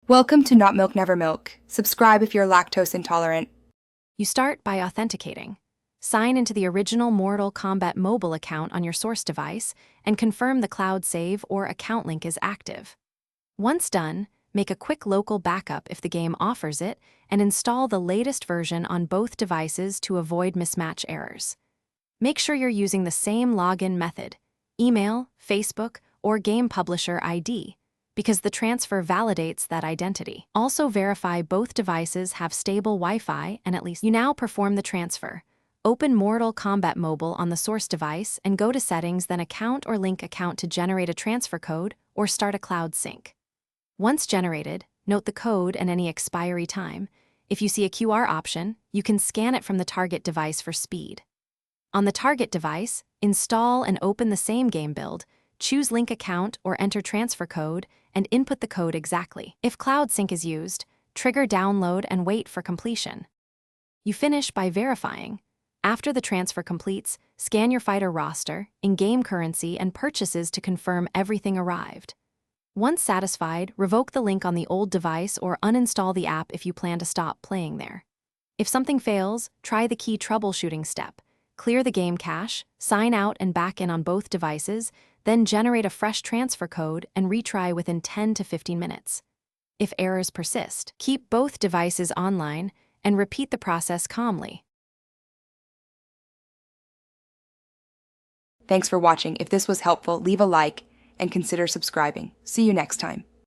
Welcome to Not Milk Never Milk. Subscribe if you're lactose intolerant. You start by authenticating. Sign into the original Mortal Kombat mobile account on your source device and confirm the cloud save or account link is active. Once done, make a quick local backup if the game offers it and install the latest version on both devices to avoid mismatch errors. Make sure you're using the same login method, email, Facebook, or game publisher ID, because the transfer validates that identity. Also verify both devices have stable Wi-Fi and at least you now perform the transfer. Open Mortal Kombat Mobile on the source device and go to Settings, then Account or Link Account to generate a transfer code or start a cloud sync. Once generated, note the code and any expiry time. If you see a QR option, you can scan it from the target device for speed. On the target device, install and open the same game build, choose Link Account or enter transfer code, and input the code exactly. If Cloud Sync is used, trigger download and wait for completion. You finish by verifying. After the transfer completes, scan your fighter roster, in-game currency, and purchases to confirm everything arrived. Once satisfied, revoke the link on the old device or uninstall the app if you plan to stop playing there. If something fails, try the key troubleshooting step. Clear the game cache, sign out and back in on both devices, then generate a fresh transfer code and retry within 10 to 15 minutes. If errors persist, keep both devices online and repeat the process calmly. Thanks for watching. If this was helpful, leave a like and consider subscribing. See you next time.